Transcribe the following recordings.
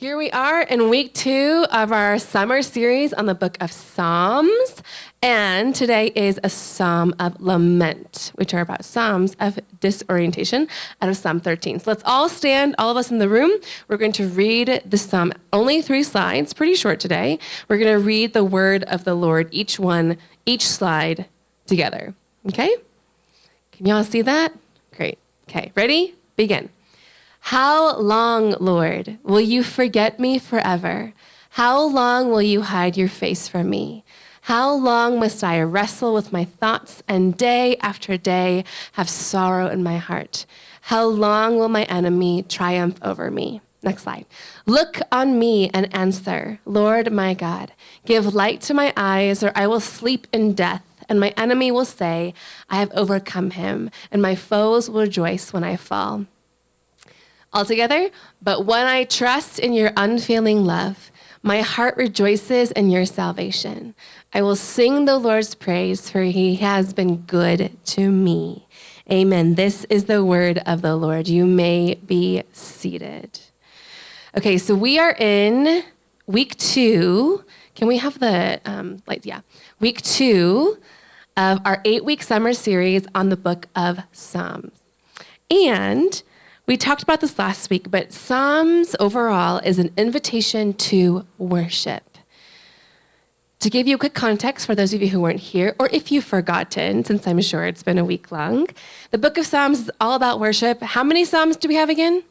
Here we are in week 2 of our summer series on the book of Psalms. And today is a psalm of lament, which are about psalms of disorientation out of Psalm 13. So let's all stand, all of us in the room. We're going to read the psalm, only 3 slides, pretty short today. We're going to read the word of the Lord, each slide together. Okay? Can y'all see that? Great. Okay, ready? Begin. How long, Lord, will you forget me forever? How long will you hide your face from me? How long must I wrestle with my thoughts and day after day have sorrow in my heart? How long will my enemy triumph over me? Next slide. Look on me and answer, Lord my God. Give light to my eyes, or I will sleep in death. And my enemy will say, I have overcome him, and my foes will rejoice when I fall. All together, but when I trust in your unfailing love, my heart rejoices in your salvation. I will sing the Lord's praise, for he has been good to me. Amen. This is the word of the Lord. You may be seated. Okay, so we are in week 2. Can we have the lights? Yeah. Week 2 of our 8-week summer series on the book of Psalms. And we talked about this last week, but Psalms overall is an invitation to worship. To give you a quick context for those of you who weren't here, or if you've forgotten, since I'm sure it's been a week long, the book of Psalms is all about worship. How many Psalms do we have again?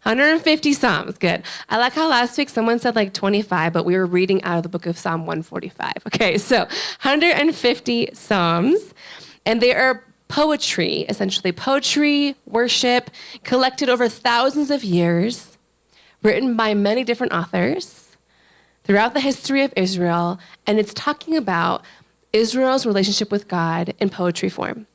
150 Psalms, good. I like how last week someone said like 25, but we were reading out of the book of Psalm 145. Okay, so 150 Psalms, and they are poetry, essentially poetry, worship, collected over thousands of years, written by many different authors throughout the history of Israel, and it's talking about Israel's relationship with God in poetry form.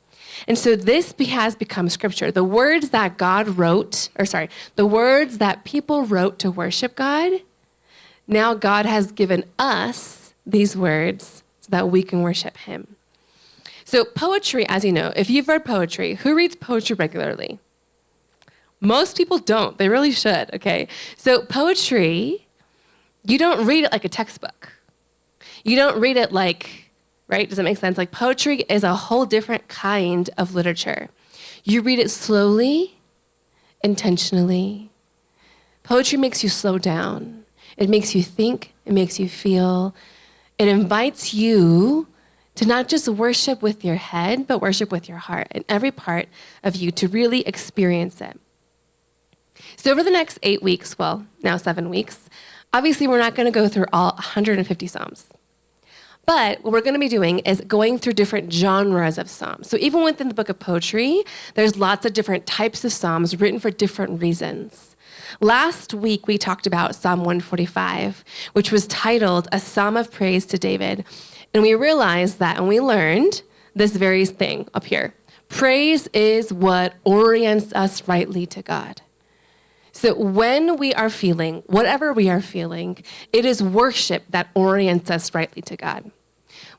And so this has become scripture. The words that the words that people wrote to worship God, now God has given us these words so that we can worship him. So poetry, as you know, if you've read poetry, who reads poetry regularly? Most people don't. They really should, okay? So poetry, you don't read it like a textbook. You don't read it like, right? Does it make sense? Like poetry is a whole different kind of literature. You read it slowly, intentionally. Poetry makes you slow down. It makes you think. It makes you feel. It invites you to not just worship with your head, but worship with your heart and every part of you to really experience it. So over the next 8 weeks, well, now 7 weeks, obviously we're not going to go through all 150 Psalms. But what we're going to be doing is going through different genres of Psalms. So even within the book of poetry, there's lots of different types of Psalms written for different reasons. Last week, we talked about Psalm 145, which was titled A Psalm of Praise to David. And we realized that, and we learned this very thing up here. Praise is what orients us rightly to God. So when we are feeling, whatever we are feeling, it is worship that orients us rightly to God.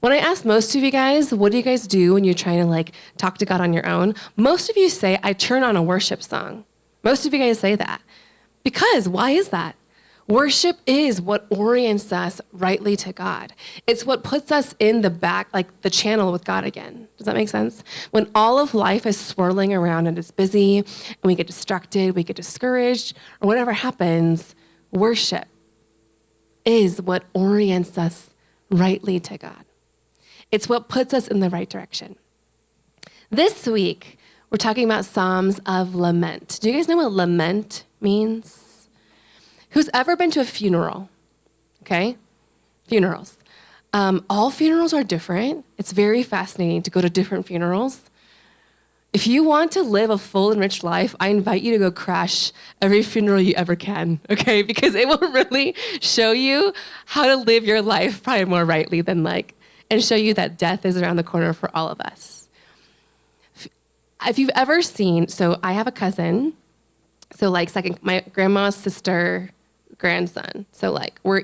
When I ask most of you guys, what do you guys do when you're trying to talk to God on your own? Most of you say, I turn on a worship song. Most of you guys say that. Because, why is that? Worship is what orients us rightly to God. It's what puts us in the back, like the channel with God again. Does that make sense? When all of life is swirling around and is busy, and we get distracted, we get discouraged, or whatever happens, worship is what orients us rightly to God. It's what puts us in the right direction. This week, we're talking about Psalms of Lament. Do you guys know what lament means? Who's ever been to a funeral? Okay? Funerals. All funerals are different. It's very fascinating to go to different funerals. If you want to live a full and rich life, I invite you to go crash every funeral you ever can, okay? Because it will really show you how to live your life probably more rightly than and show you that death is around the corner for all of us. If you've ever seen, so I have a cousin, so my grandma's sister, grandson. So we're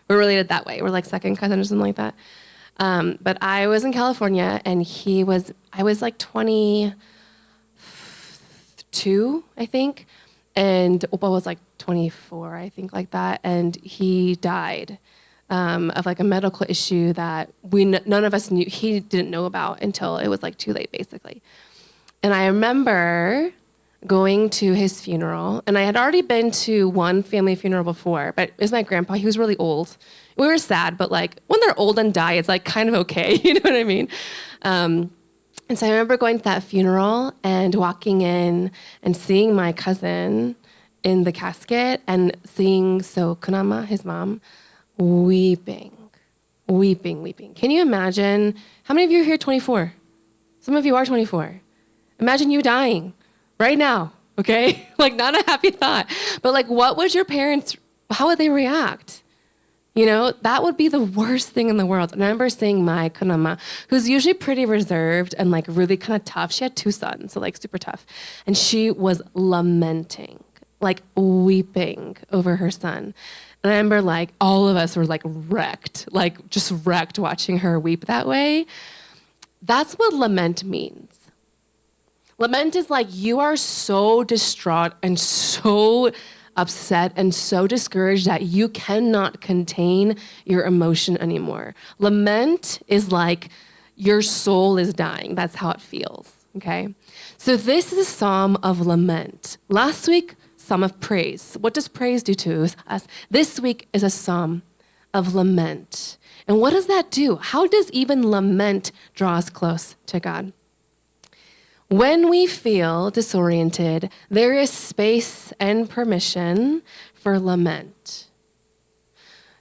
related that way. We're second cousin or something like that. But I was in California and I was 22, I think. And Opa was like 24, I think, like that. And he died of like a medical issue that none of us knew, he didn't know about until it was like too late, basically. And I remember going to his funeral, and I had already been to one family funeral before, but it was my grandpa. He was really old. We were sad, but like when they're old and die, it's like kind of okay. You know what I mean? And so I remember going to that funeral and walking in and seeing my cousin in the casket and seeing Kunama, his mom, weeping. Can you imagine? How many of you are here 24? Some of you are 24. Imagine you dying right now, okay? Like, not a happy thought. But like, what would your parents, how would they react? You know, that would be the worst thing in the world. And I remember seeing my Kunama, who's usually pretty reserved and like really kind of tough. She had 2 sons, so like super tough. And she was lamenting, like weeping over her son. And I remember like all of us were like wrecked, like just wrecked watching her weep that way. That's what lament means. Lament is like you are so distraught and so upset and so discouraged that you cannot contain your emotion anymore. Lament is like your soul is dying. That's how it feels, okay? So this is a psalm of lament. Last week, psalm of praise. What does praise do to us? This week is a psalm of lament. And what does that do? How does even lament draw us close to God? When we feel disoriented, there is space and permission for lament.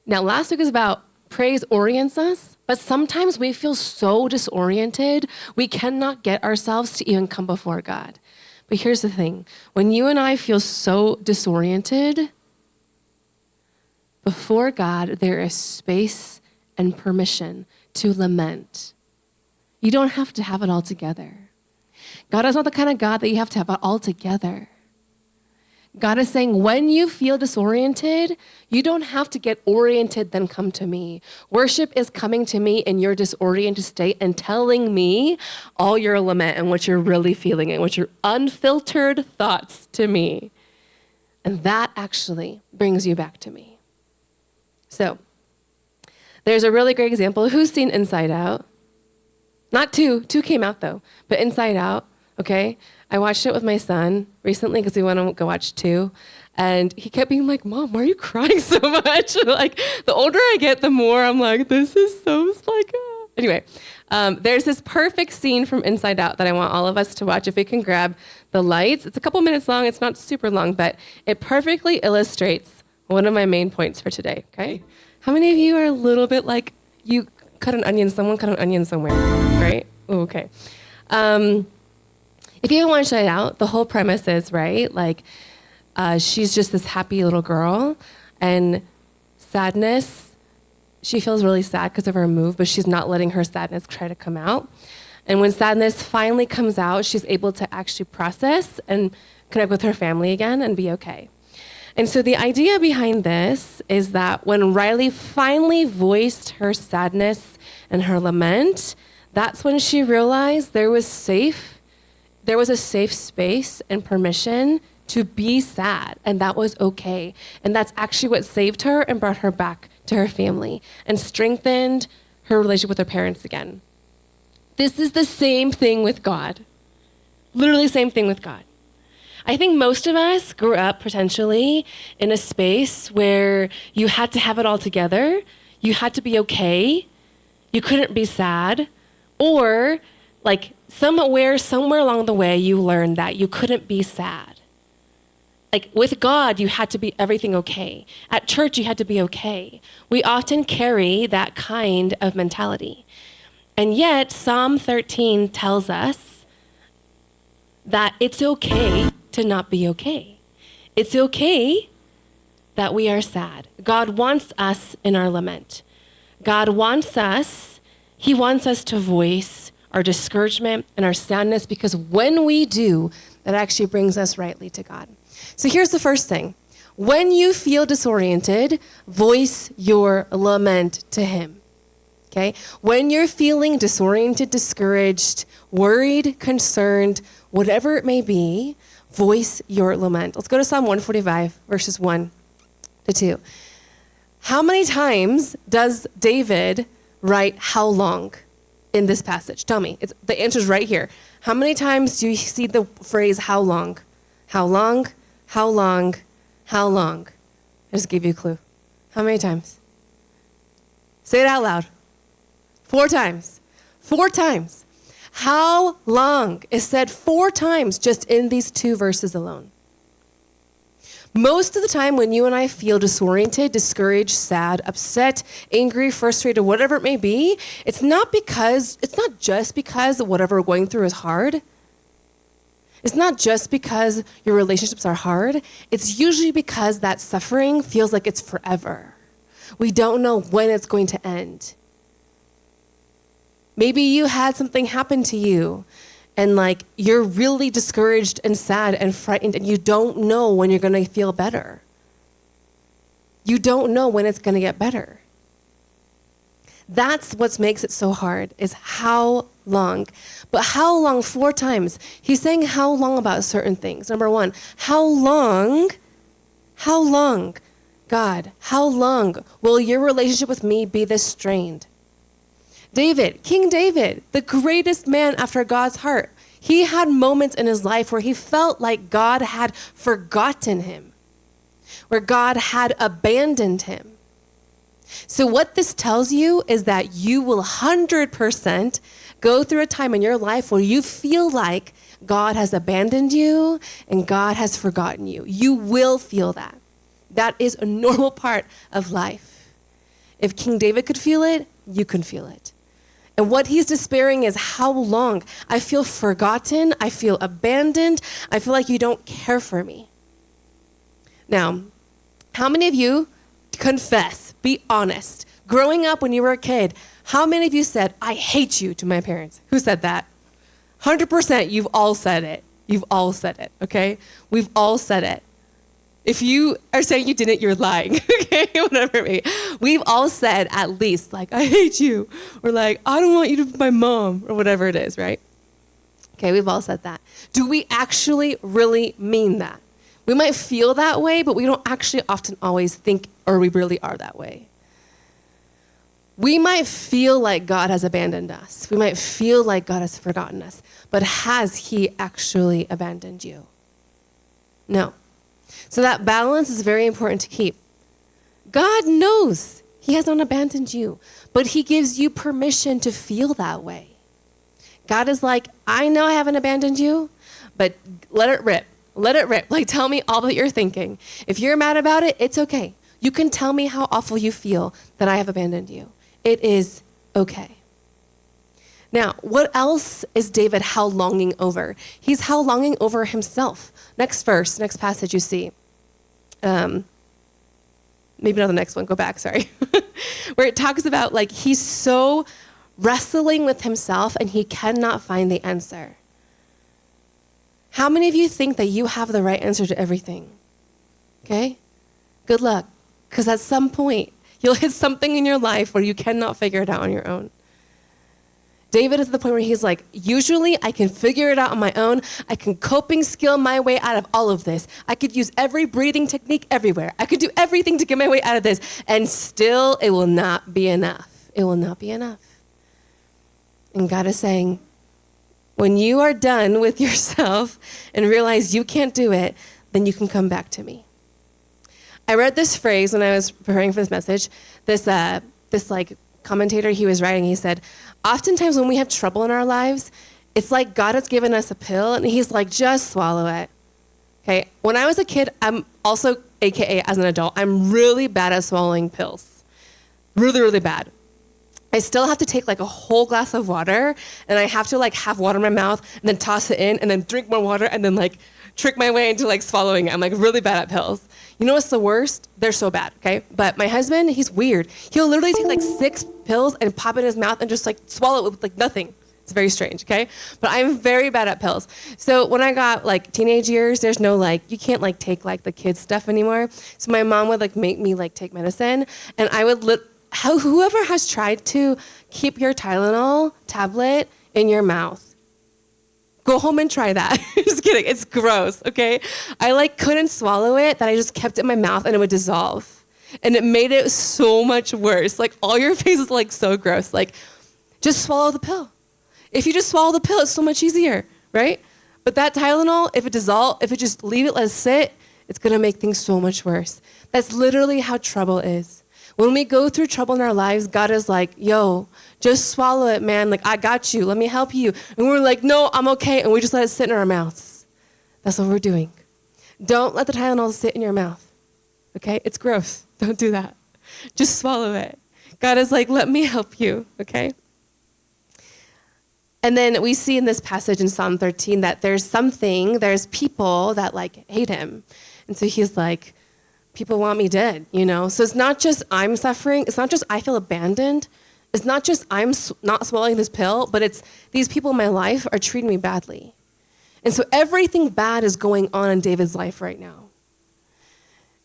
Now, last week was about praise orients us, but sometimes we feel so disoriented, we cannot get ourselves to even come before God. But here's the thing. When you and I feel so disoriented, before God, there is space and permission to lament. You don't have to have it all together. God is not the kind of God that you have to have it all together. God is saying, when you feel disoriented, you don't have to get oriented, then come to me. Worship is coming to me in your disoriented state and telling me all your lament and what you're really feeling and what your unfiltered thoughts to me. And that actually brings you back to me. So, there's a really great example. Who's seen Inside Out? Not 2. 2 came out though, but Inside Out, okay? I watched it with my son recently because we went to go watch 2. And he kept being like, Mom, why are you crying so much? Like, the older I get, the more I'm like, this is so like, ah. Anyway, there's this perfect scene from Inside Out that I want all of us to watch. If we can grab the lights. It's a couple minutes long. It's not super long, but it perfectly illustrates one of my main points for today, okay? How many of you are a little bit like, you cut an onion, someone cut an onion somewhere, right? Ooh, okay. If you haven't watched it out, the whole premise is, right, like she's just this happy little girl, and sadness, she feels really sad because of her move, but she's not letting her sadness try to come out. And when sadness finally comes out, she's able to actually process and connect with her family again and be okay. And so the idea behind this is that when Riley finally voiced her sadness and her lament, that's when she realized there was a safe space and permission to be sad, and that was okay. And that's actually what saved her and brought her back to her family and strengthened her relationship with her parents again. This is the same thing with God. Literally same thing with God. I think most of us grew up potentially in a space where you had to have it all together. You had to be okay. You couldn't be sad. Or like somewhere along the way, you learned that you couldn't be sad. Like with God, you had to be everything okay. At church, you had to be okay. We often carry that kind of mentality. And yet, Psalm 13 tells us that it's okay to not be okay. It's okay that we are sad. God wants us in our lament. God wants us, he wants us to voice our discouragement and our sadness, because when we do, that actually brings us rightly to God. So here's the first thing. When you feel disoriented, voice your lament to him. Okay? When you're feeling disoriented, discouraged, worried, concerned, whatever it may be, Voice your lament. Let's go to Psalm 145, verses 1 to 2. How many times does David write how long in this passage? Tell me. The answer's right here. How many times do you see the phrase how long? How long? How long? How long? I just gave you a clue. How many times? Say it out loud. 4 times. 4 times. How long is said 4 times just in these 2 verses alone. Most of the time when you and I feel disoriented, discouraged, sad, upset, angry, frustrated, whatever it may be, it's not just because whatever we're going through is hard. It's not just because your relationships are hard. It's usually because that suffering feels like it's forever. We don't know when it's going to end. Maybe you had something happen to you and like you're really discouraged and sad and frightened and you don't know when you're going to feel better. You don't know when it's going to get better. That's what makes it so hard, is how long. But how long 4 times? He's saying how long about certain things. Number 1, how long, God, how long will your relationship with me be this strained? David, King David, the greatest man after God's heart, he had moments in his life where he felt like God had forgotten him, where God had abandoned him. So what this tells you is that you will 100% go through a time in your life where you feel like God has abandoned you and God has forgotten you. You will feel that. That is a normal part of life. If King David could feel it, you can feel it. And what he's despairing is how long? I feel forgotten. I feel abandoned. I feel like you don't care for me. Now, how many of you confess, be honest, growing up when you were a kid, how many of you said, I hate you to my parents? Who said that? 100%, you've all said it. You've all said it, okay? We've all said it. If you are saying you didn't, you're lying, okay? Whatever it may be. We've all said at least, like, I hate you, or like, I don't want you to be my mom, or whatever it is, right? Okay, we've all said that. Do we actually really mean that? We might feel that way, but we don't actually often always think, or we really are that way. We might feel like God has abandoned us. We might feel like God has forgotten us, but has he actually abandoned you? No. So that balance is very important to keep. God knows he has not abandoned you, but he gives you permission to feel that way. God is like, I know I haven't abandoned you, but let it rip. Let it rip. Like, tell me all that you're thinking. If you're mad about it, it's okay. You can tell me how awful you feel that I have abandoned you. It is okay. Now, what else is David how longing over? He's how longing over himself. Next verse, next passage you see. Maybe not the next one, go back, sorry. Where it talks about like he's so wrestling with himself and he cannot find the answer. How many of you think that you have the right answer to everything? Okay? Good luck. Because at some point, you'll hit something in your life where you cannot figure it out on your own. David is at the point where he's like, usually I can figure it out on my own. I can coping skill my way out of all of this. I could use every breathing technique everywhere. I could do everything to get my way out of this. And still, it will not be enough. It will not be enough. And God is saying, when you are done with yourself and realize you can't do it, then you can come back to me. I read this phrase when I was preparing for this message. This like commentator, he was writing, he said, oftentimes when we have trouble in our lives, it's like God has given us a pill and he's like, just swallow it. Okay, when I was a kid, I'm also, AKA as an adult, I'm really bad at swallowing pills. Really, really bad. I still have to take like a whole glass of water and I have to like have water in my mouth and then toss it in and then drink more water and then like trick my way into like swallowing it. I'm like really bad at pills. You know what's the worst? They're so bad, okay? But my husband, he's weird. He'll literally take like 6 pills and pop it in his mouth and just like swallow it with like nothing. It's very strange, okay? But I'm very bad at pills. So when I got like teenage years, there's no like, you can't like take like the kids stuff anymore. So my mom would like make me like take medicine and I would whoever has tried to keep your Tylenol tablet in your mouth, go home and try that. Just kidding. It's gross, okay? I couldn't swallow it, that I just kept it in my mouth and it would dissolve. And it made it so much worse. All your face is so gross. Just swallow the pill. If you just swallow the pill, it's so much easier, right? But that Tylenol, if it just leave it, let it sit, it's gonna make things so much worse. That's literally how trouble is. When we go through trouble in our lives, God is like, yo, just swallow it, man. I got you, let me help you. And we're like, no, I'm okay. And we just let it sit in our mouths. That's what we're doing. Don't let the Tylenol sit in your mouth, okay? It's gross, don't do that. Just swallow it. God is like, let me help you, okay? And then we see in this passage in Psalm 13 that there's people that hate him. And so he's like, people want me dead, So it's not just I'm suffering. It's not just I feel abandoned. It's not just I'm not swallowing this pill, but it's these people in my life are treating me badly. And so everything bad is going on in David's life right now.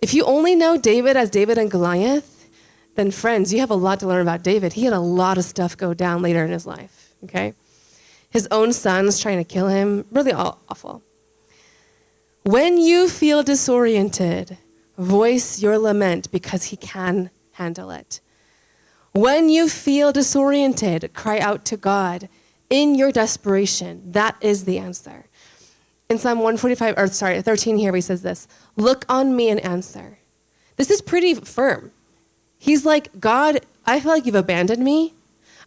If you only know David as David and Goliath, then friends, you have a lot to learn about David. He had a lot of stuff go down later in his life, okay? His own sons trying to kill him, really awful. When you feel disoriented, voice your lament because he can handle it. When you feel disoriented, cry out to God in your desperation. That is the answer. In Psalm 13 here, he says this, look on me and answer. This is pretty firm. He's like, God, I feel like you've abandoned me.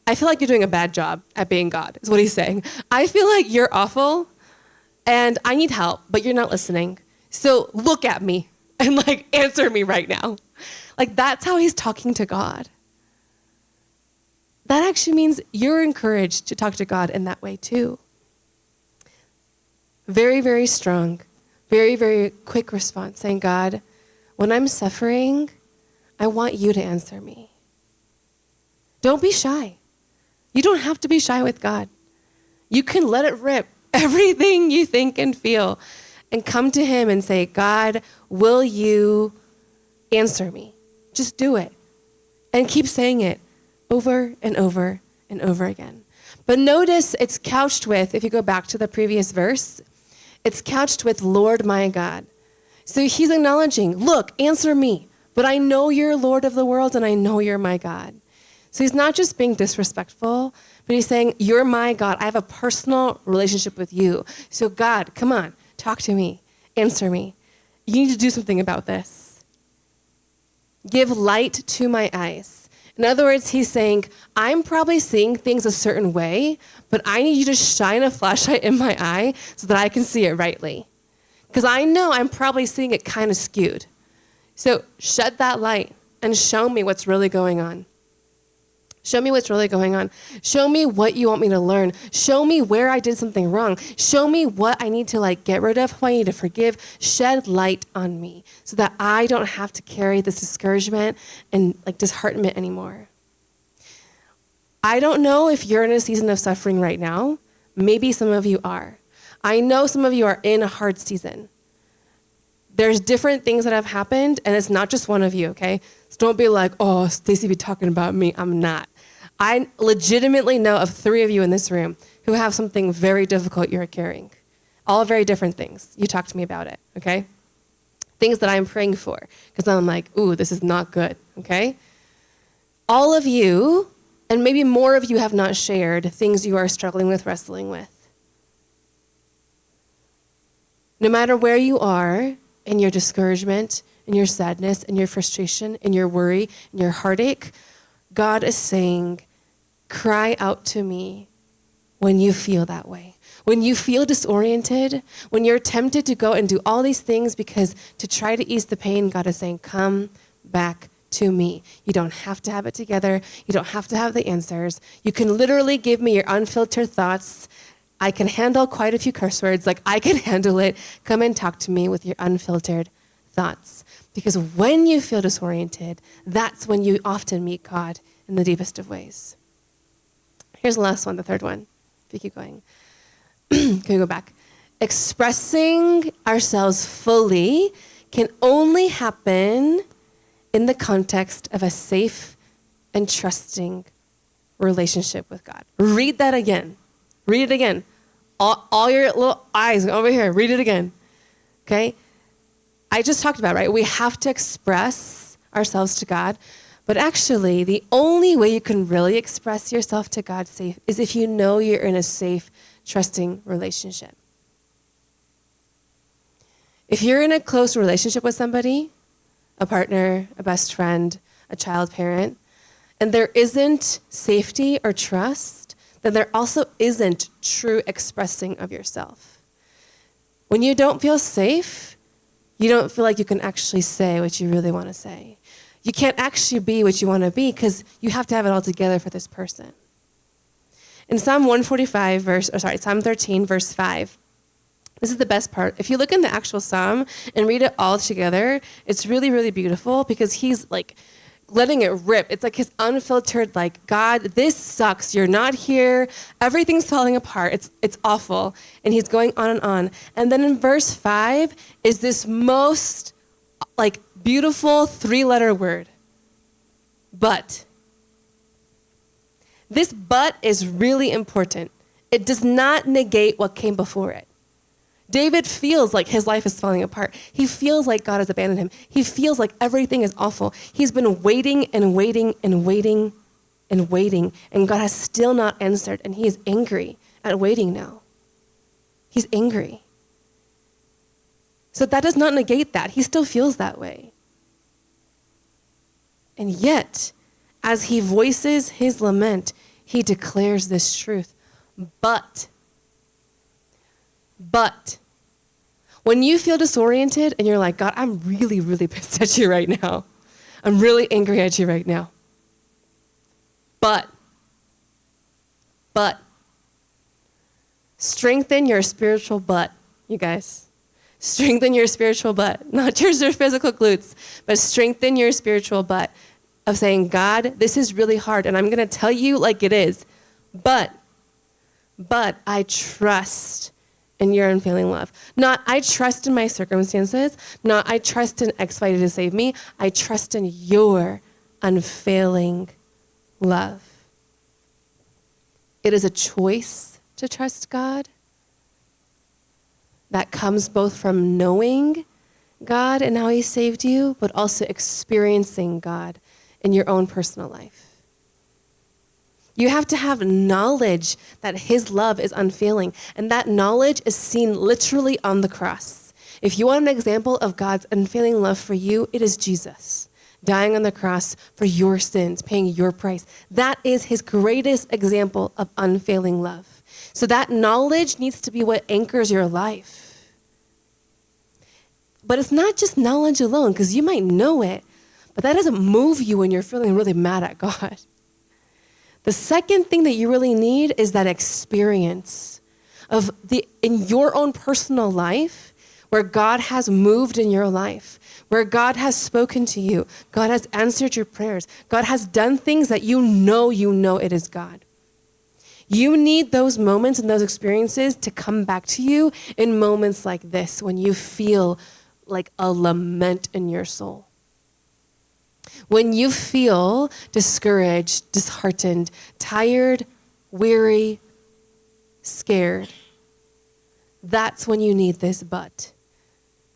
I feel like you're doing a bad job at being God, is what he's saying. I feel like you're awful and I need help, but you're not listening. So look at me and answer me right now. That's how he's talking to God. That actually means you're encouraged to talk to God in that way too. Very, very strong, very, very quick response saying, God, when I'm suffering, I want you to answer me. Don't be shy. You don't have to be shy with God. You can let it rip, everything you think and feel, and come to him and say, God, will you answer me? Just do it. And keep saying it over and over and over again. But notice it's couched with, if you go back to the previous verse, it's couched with Lord my God. So he's acknowledging, look, answer me, but I know you're Lord of the world and I know you're my God. So he's not just being disrespectful, but he's saying, you're my God. I have a personal relationship with you. So God, come on, talk to me, answer me. You need to do something about this. Give light to my eyes. In other words, he's saying, I'm probably seeing things a certain way, but I need you to shine a flashlight in my eye so that I can see it rightly. Because I know I'm probably seeing it kind of skewed. So shed that light and show me what's really going on. Show me what's really going on. Show me what you want me to learn. Show me where I did something wrong. Show me what I need to get rid of, who I need to forgive. Shed light on me so that I don't have to carry this discouragement and disheartenment anymore. I don't know if you're in a season of suffering right now. Maybe some of you are. I know some of you are in a hard season. There's different things that have happened, and it's not just one of you, okay? So don't be like, oh, Stacey be talking about me. I'm not. I legitimately know of 3 of you in this room who have something very difficult you're carrying. All very different things. You talk to me about it, okay? Things that I'm praying for, because I'm like, ooh, this is not good, okay? All of you, and maybe more of you have not shared things you are struggling with, wrestling with. No matter where you are in your discouragement, in your sadness, in your frustration, in your worry, in your heartache, God is saying, cry out to me when you feel that way. When you feel disoriented, when you're tempted to go and do all these things because to try to ease the pain, God is saying, come back to me. You don't have to have it together. You don't have to have the answers. You can literally give me your unfiltered thoughts. I can handle quite a few curse words. I can handle it. Come and talk to me with your unfiltered thoughts. Because when you feel disoriented, that's when you often meet God in the deepest of ways. Here's the last one, the third one. If you keep going. Can we go back? Expressing ourselves fully can only happen in the context of a safe and trusting relationship with God. Read that again. Read it again. all your little eyes over here, read it again, okay? I just talked about, right? We have to express ourselves to God, but actually the only way you can really express yourself to God safe is if you know you're in a safe, trusting relationship. If you're in a close relationship with somebody, a partner, a best friend, a child parent, and there isn't safety or trust, then there also isn't true expressing of yourself. When you don't feel safe, you don't feel like you can actually say what you really want to say. You can't actually be what you want to be because you have to have it all together for this person. In Psalm 13, verse 5, this is the best part. If you look in the actual psalm and read it all together, it's really, really beautiful because he's like letting it rip. It's like his unfiltered, like, God, this sucks. You're not here. Everything's falling apart. It's awful. And he's going on and on. And then in verse 5 is this most like beautiful 3-letter word, but. This but is really important. It does not negate what came before it. David feels like his life is falling apart. He feels like God has abandoned him. He feels like everything is awful. He's been waiting and waiting and waiting and waiting, and God has still not answered, and he is angry at waiting now. He's angry. So that does not negate that. He still feels that way. And yet, as he voices his lament, he declares this truth. But, when you feel disoriented and you're like, God, I'm really, really pissed at you right now. I'm really angry at you right now. But, strengthen your spiritual butt, you guys. Strengthen your spiritual butt. Not just your physical glutes, but strengthen your spiritual butt of saying, God, this is really hard, and I'm going to tell you like it is. But I trust in your unfailing love. Not I trust in my circumstances, not I trust in XY to save me. I trust in your unfailing love. It is a choice to trust God that comes both from knowing God and how he saved you, but also experiencing God in your own personal life. You have to have knowledge that his love is unfailing, and that knowledge is seen literally on the cross. If you want an example of God's unfailing love for you, it is Jesus dying on the cross for your sins, paying your price. That is his greatest example of unfailing love. So that knowledge needs to be what anchors your life. But it's not just knowledge alone, because you might know it, but that doesn't move you when you're feeling really mad at God. The second thing that you really need is that experience of in your own personal life where God has moved in your life, where God has spoken to you, God has answered your prayers, God has done things that you know it is God. You need those moments and those experiences to come back to you in moments like this when you feel like a lament in your soul. When you feel discouraged, disheartened, tired, weary, scared, that's when you need this but,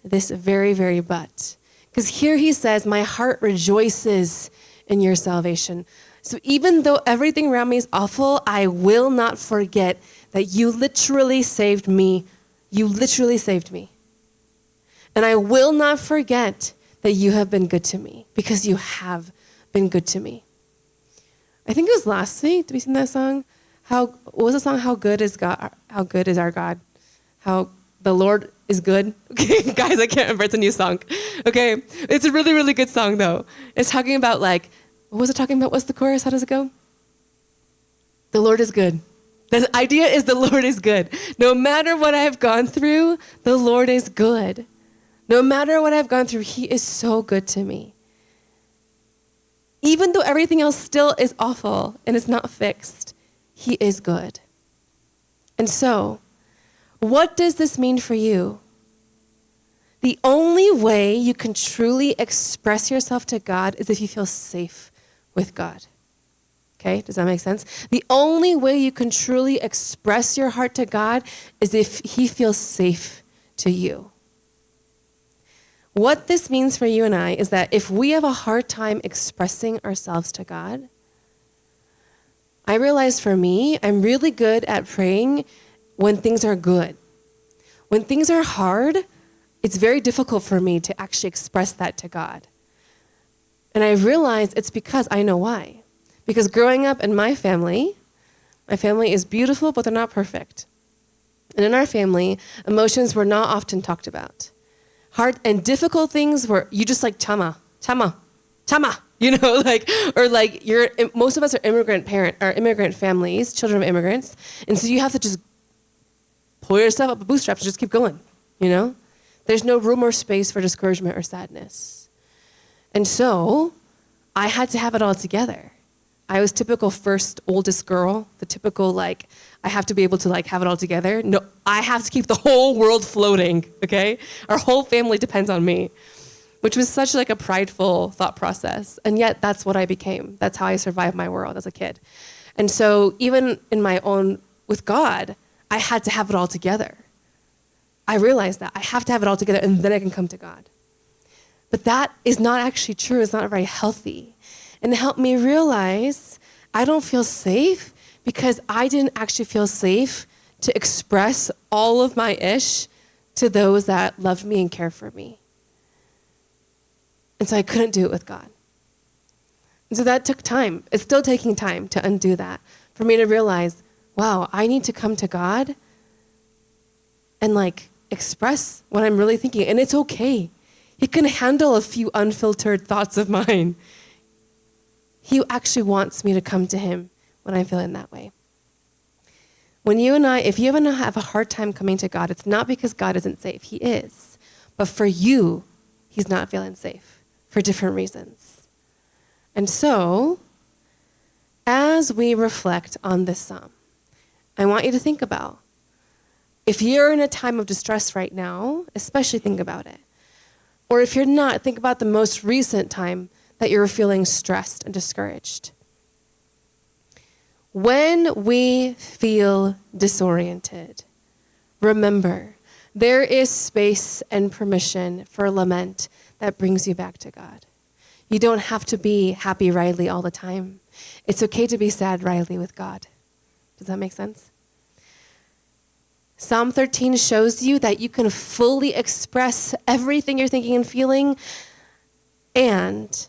this very, very but. Because here he says, my heart rejoices in your salvation. So even though everything around me is awful, I will not forget that you literally saved me. You literally saved me. And I will not forget that you have been good to me, because you have been good to me. I think it was last week. Did we sing that song? What was the song? How good is God? How good is our God? How the Lord is good. Okay, guys, I can't remember. It's a new song. Okay, it's a really, really good song though. It's talking about like, what was it talking about? What's the chorus? How does it go? The Lord is good. The idea is the Lord is good. No matter what I have gone through, the Lord is good. No matter what I've gone through, he is so good to me. Even though everything else still is awful and is not fixed, he is good. And so, what does this mean for you? The only way you can truly express yourself to God is if you feel safe with God. Okay, does that make sense? The only way you can truly express your heart to God is if he feels safe to you. What this means for you and I is that if we have a hard time expressing ourselves to God, I realize for me, I'm really good at praying when things are good. When things are hard, it's very difficult for me to actually express that to God. And I realize it's because I know why. Because growing up in my family is beautiful, but they're not perfect. And in our family, emotions were not often talked about. Hard and difficult things were, you just like, chama, you know, most of us are immigrant families, children of immigrants. And so you have to just pull yourself up the bootstraps and just keep going, you know? There's no room or space for discouragement or sadness. And so I had to have it all together. I was typical first oldest girl, the typical I have to be able to have it all together. No, I have to keep the whole world floating, okay? Our whole family depends on me, which was such a prideful thought process. And yet that's what I became. That's how I survived my world as a kid. And so even in my own, with God, I had to have it all together. I realized that I have to have it all together and then I can come to God. But that is not actually true. It's not very healthy. And it helped me realize I don't feel safe because I didn't actually feel safe to express all of my ish to those that loved me and cared for me. And so I couldn't do it with God. And so that took time. It's still taking time to undo that, for me to realize, wow, I need to come to God and express what I'm really thinking. And it's okay. He can handle a few unfiltered thoughts of mine. He actually wants me to come to him when I'm feeling that way. When you and I, if you have a hard time coming to God, it's not because God isn't safe. He is. But for you, he's not feeling safe for different reasons. And so, as we reflect on this psalm, I want you to think about, if you're in a time of distress right now, especially think about it. Or if you're not, think about the most recent time that you're feeling stressed and discouraged. When we feel disoriented, remember, there is space and permission for lament that brings you back to God. You don't have to be happy Riley all the time. It's okay to be sad Riley with God. Does that make sense? Psalm 13 shows you that you can fully express everything you're thinking and feeling and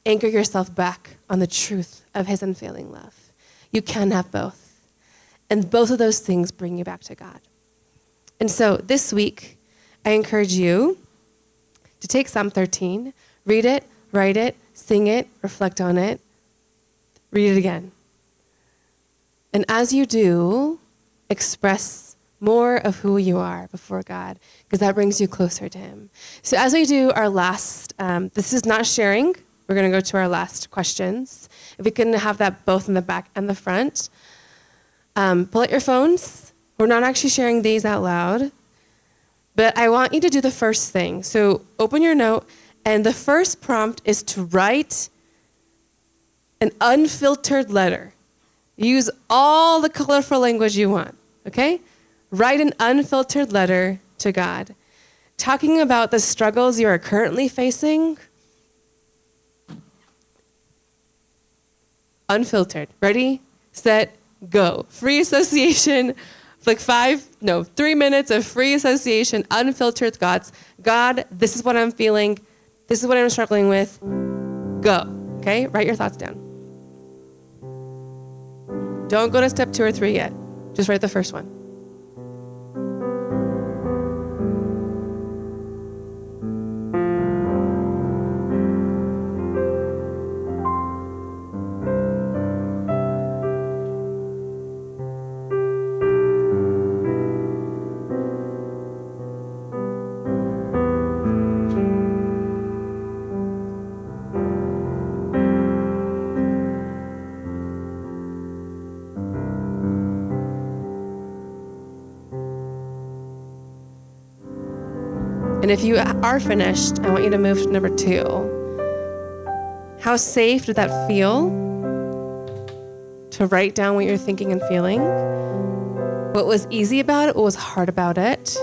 anchor yourself back on the truth of his unfailing love. You can have both. And both of those things bring you back to God. And so this week, I encourage you to take Psalm 13, read it, write it, sing it, reflect on it, read it again. And as you do, express more of who you are before God, because that brings you closer to him. So as we do our last, this is not sharing. We're going to go to our last questions. If we can have that both in the back and the front. Pull out your phones. We're not actually sharing these out loud, but I want you to do the first thing. So open your note, and the first prompt is to write an unfiltered letter. Use all the colorful language you want, okay? Write an unfiltered letter to God, talking about the struggles you are currently facing. Unfiltered. Ready, set, go. Free association, 3 minutes of free association, unfiltered thoughts. God, this is what I'm feeling. This is what I'm struggling with. Go, okay? Write your thoughts down. Don't go to step 2 or 3 yet. Just write the first one. And if you are finished, I want you to move to number 2. How safe did that feel to write down what you're thinking and feeling. What was easy about it? What was hard about it?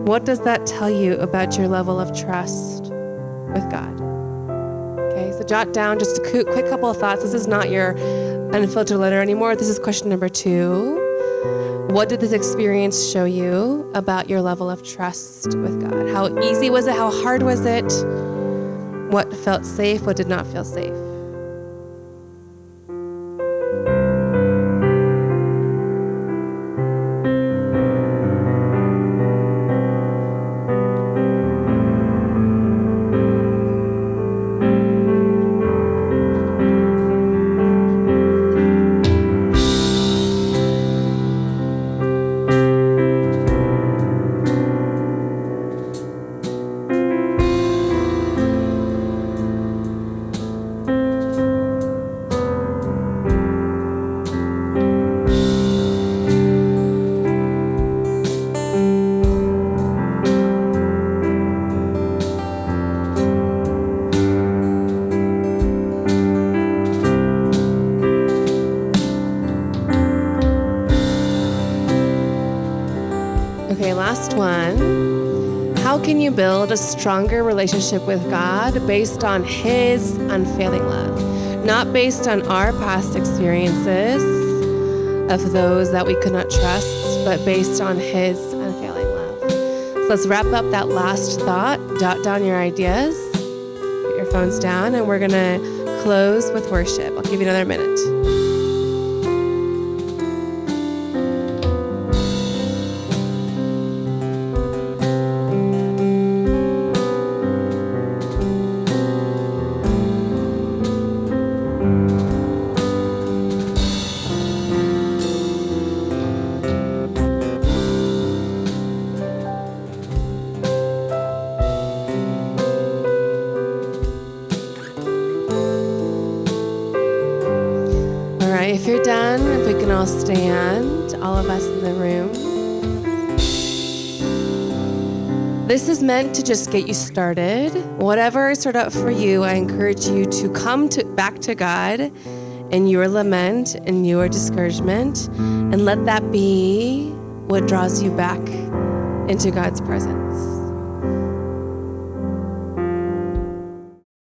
What does that tell you about your level of trust with God? Okay, so jot down just a quick couple of thoughts. This is not your unfiltered letter anymore. This is question number 2. What did this experience show you about your level of trust with God? How easy was it? How hard was it? What felt safe? What did not feel safe? Okay, last one. How can you build a stronger relationship with God based on His unfailing love? Not based on our past experiences of those that we could not trust, but based on His unfailing love. So let's wrap up that last thought. Jot down your ideas. Put your phones down, and we're going to close with worship. I'll give you another minute. If you're done, if we can all stand, all of us in the room. This is meant to just get you started. Whatever is sort of for you, I encourage you to come back to God in your lament and your discouragement, and let that be what draws you back into God's presence.